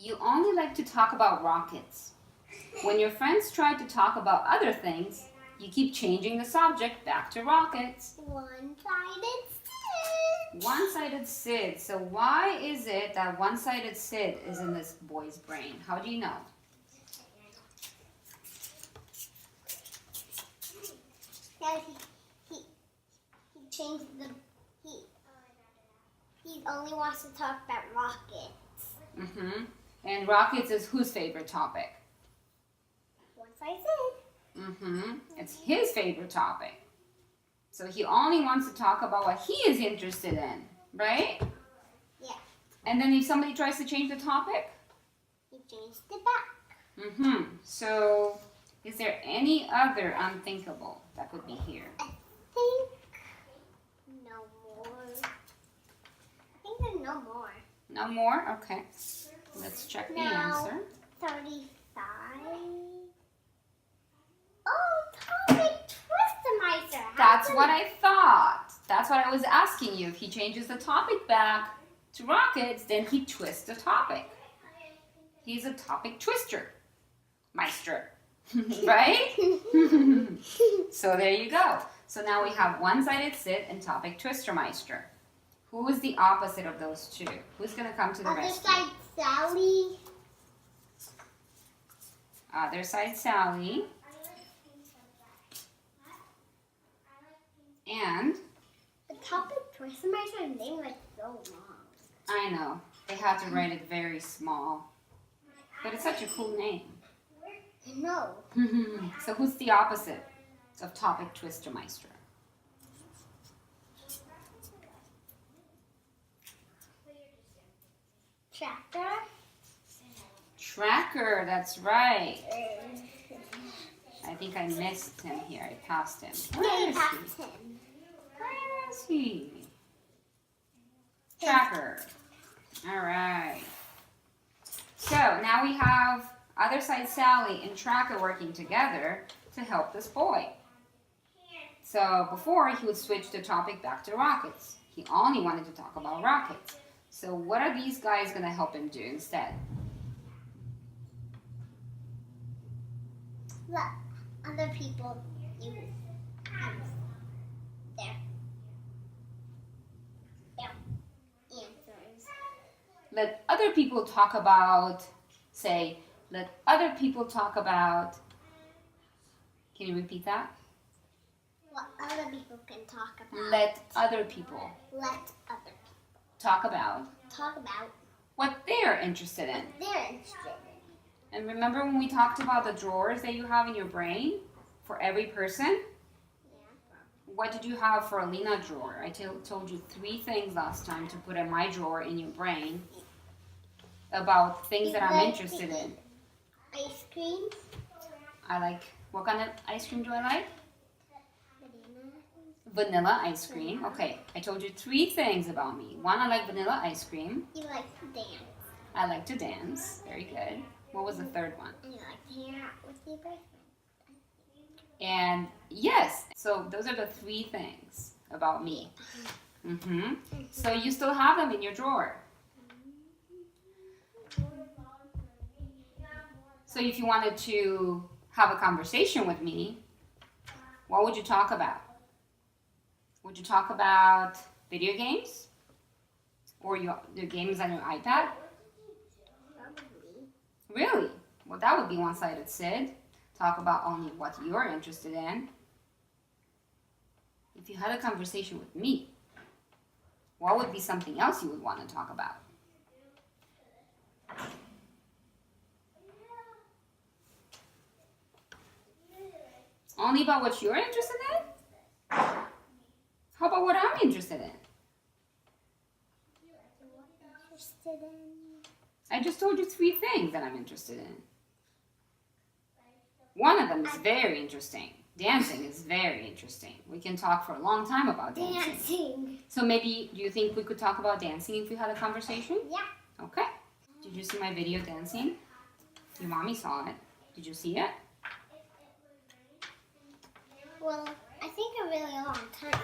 You only like to talk about rockets. When your friends try to talk about other things, you keep changing the subject back to rockets. One-sided Sid. One-sided Sid. So why is it that one-sided Sid is in this boy's brain? How do you know? Because he changed he only wants to talk about rockets. Mm-hmm. And rockets is whose favorite topic? One-sided Sid. Mm-hmm. It's his favorite topic. So he only wants to talk about what he is interested in, right? Yeah. And then if somebody tries to change the topic? He changed it back. Mm-hmm. So is there any other unthinkable that could be here? I think no more. I think there's no more. No more? Okay. Let's check the answer. 35. Oh, topic twister. That's what I thought. That's what I was asking you. If he changes the topic back to rockets, then he twists the topic. He's a topic twister. Meister. Right? So there you go. So now we have one-sided Sid and topic twister meister. Who is the opposite of those two? Who's going to come to the Other rescue? side, Sally. Other side, Sally. And? The topic twister meister's name like so long. I know. They had to write it very small. But it's such a cool name. No. So who's the opposite of topic twister meister? Tractor. Tracker, that's right. I think I missed him here. I passed him. Where is he? Where is he? Tracker. All right. So now we have other side Sally and Tracker working together to help this boy. So before he would switch the topic back to rockets. He only wanted to talk about rockets. So what are these guys going to help him do instead? Look, other people use their answers. Let other people talk about, say, let other people talk about, can you repeat that? What other people can talk about. Let other people Let other people talk about talk about what they're interested in. what they're interested in. And remember when we talked about the drawers that you have in your brain for every person? Yeah. What did you have for Alina's drawer? I told you 3 things last time to put in my drawer in your brain about things that I'm interested in. Ice cream. I like, what kind of ice cream do I like? Banana. Vanilla ice cream. Okay, I told you 3 things about me. 1, I like vanilla ice cream. You like to dance. I like to dance. Very good. What was the 3rd one? And you like to hang out with your boyfriend. And yes, so those are the 3 things about me. So you still have them in your drawer. So if you wanted to have a conversation with me, what would you talk about? Would you talk about video games? Or your games on your iPad? Probably. Really? Well, that would be one-sided Sid. Talk about only what you're interested in. If you had a conversation with me, what would be something else you would want to talk about? Only about what you're interested in? How about what I'm interested in? Interested in. I just told you 3 things that I'm interested in. One of them is very interesting. Dancing is very interesting. We can talk for a long time about dancing. Dancing. So maybe, do you think we could talk about dancing if we had a conversation? Yeah. Okay. Did you see my video dancing? Your mommy saw it. Did you see it? Well, I think a really long time ago.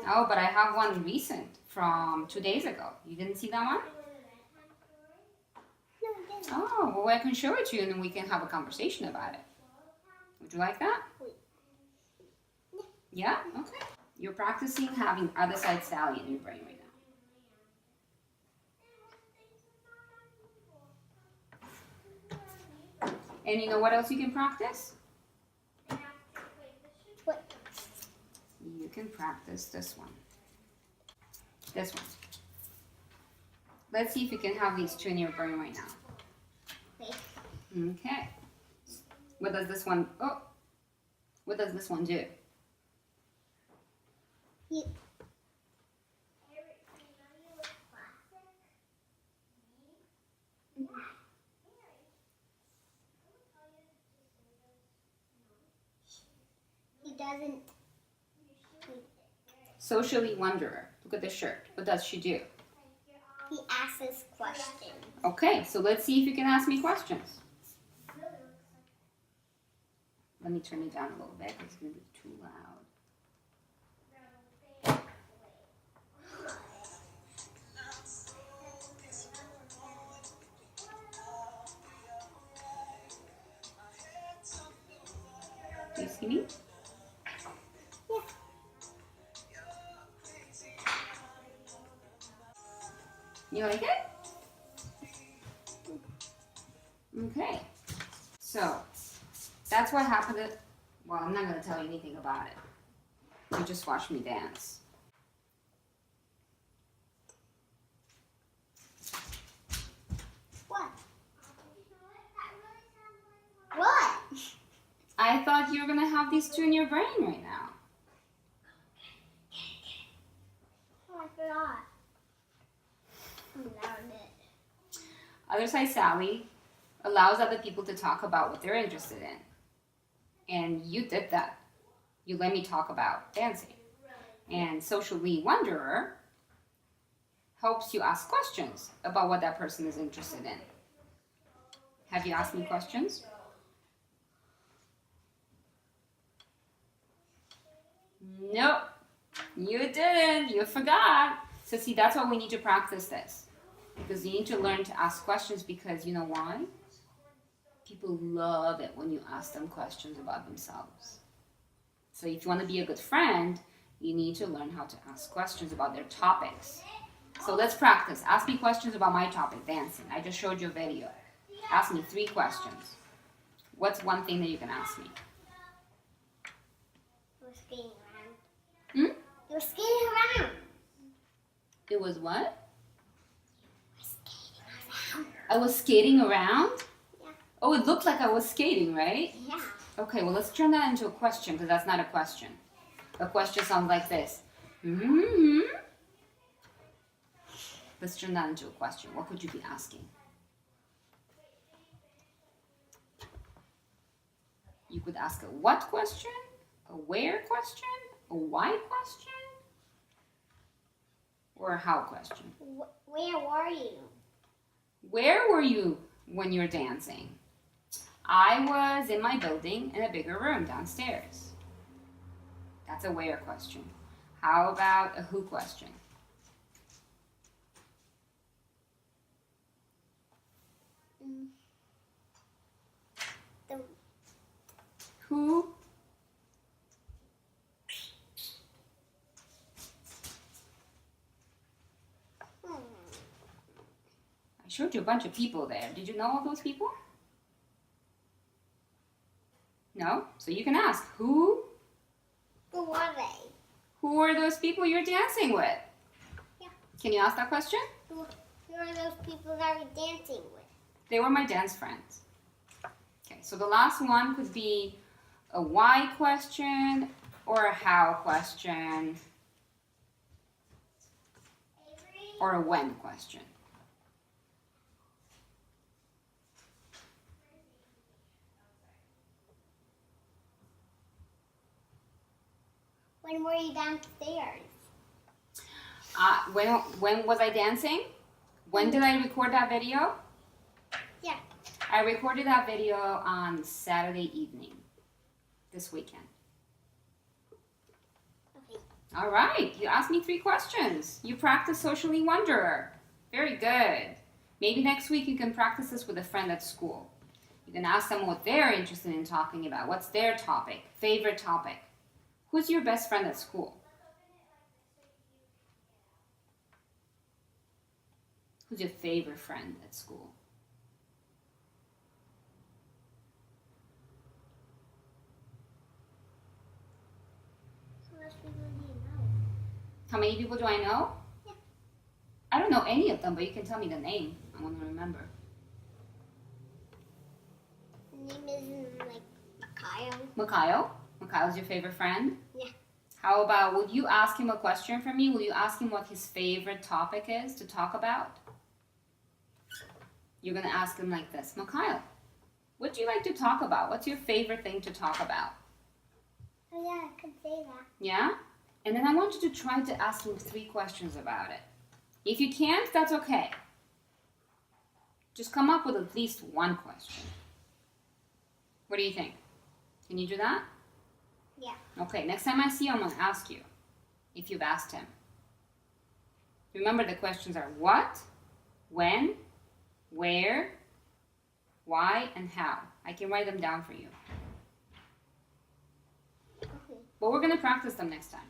Oh, but I have one recent from 2 days ago. You didn't see that one? No, Oh, well, I can show it to you and then we can have a conversation about it. Would you like that? Yeah? Okay. You're practicing having other side Sally in your brain right now. And you know what else you can practice? What? You can practice this one. This one. Let's see if you can have these two in your brain right now. Okay. What does this one, oh, what does this one do? He doesn't. Socially wanderer. Look at the shirt. What does she do? He asks questions. Okay, so let's see if you can ask me questions. Let me turn it down a little bit. It's going to be too loud. Do you see me? Yeah. You like it? Okay. So, that's what happened. Well, I'm not going to tell you anything about it. You just watch me dance. What? What? I thought you were going to have these two in your brain right now. Oh, I forgot. Found it. Other side Sally allows other people to talk about what they're interested in. And you did that. You let me talk about dancing. And socially wanderer helps you ask questions about what that person is interested in. Have you asked me questions? Nope, you didn't. You forgot. So see, that's why we need to practice this. Because you need to learn to ask questions because you know why? People love it when you ask them questions about themselves. So if you want to be a good friend, you need to learn how to ask questions about their topics. So let's practice. Ask me questions about my topic, dancing. I just showed you a video. Ask me 3 questions. What's one thing that you can ask me? You're skating around. Hmm? You're skating around. It was what? Skating around. I was skating around? Yeah. Oh, it looked like I was skating, right? Yeah. Okay, well, let's turn that into a question because that's not a question. A question sounds like this. Mm-hmm. Let's turn that into a question. What could you be asking? You could ask a what question, a where question, a why question, or a how question. Where were you? Where were you when you were dancing? I was in my building in a bigger room downstairs. That's a where question. How about a who question? The Who? I showed you a bunch of people there. Did you know all those people? No? So you can ask, who? Who are they? Who are those people you're dancing with? Yeah. Can you ask that question? Who are those people that you're dancing with? They were my dance friends. Okay, so the last one could be a why question or a how question or a when question. When were you downstairs? When was I dancing? When did I record that video? Yeah. I recorded that video on Saturday evening, this weekend. Okay. All right, you asked me 3 questions. You practiced socially wanderer. Very good. Maybe next week you can practice this with a friend at school. You can ask them what they're interested in talking about. What's their topic, favorite topic? Who's your best friend at school? Who's your favorite friend at school? How much people do you know? How many people do I know? Yeah. I don't know any of them, but you can tell me the name. I want to remember. The name is like Kyle. Mikhail? Mikhail's your favorite friend? Yeah. How about, would you ask him a question from me? Will you ask him what his favorite topic is to talk about? You're going to ask him like this. Mikhail, what do you like to talk about? What's your favorite thing to talk about? Oh yeah, I could say that. Yeah? And then I want you to try to ask him 3 questions about it. If you can't, that's okay. Just come up with at least 1 question. What do you think? Can you do that? Yeah. Okay, next time I see you, I'm going to ask you if you've asked him. Remember, the questions are what, when, where, why, and how. I can write them down for you. Okay. But we're going to practice them next time.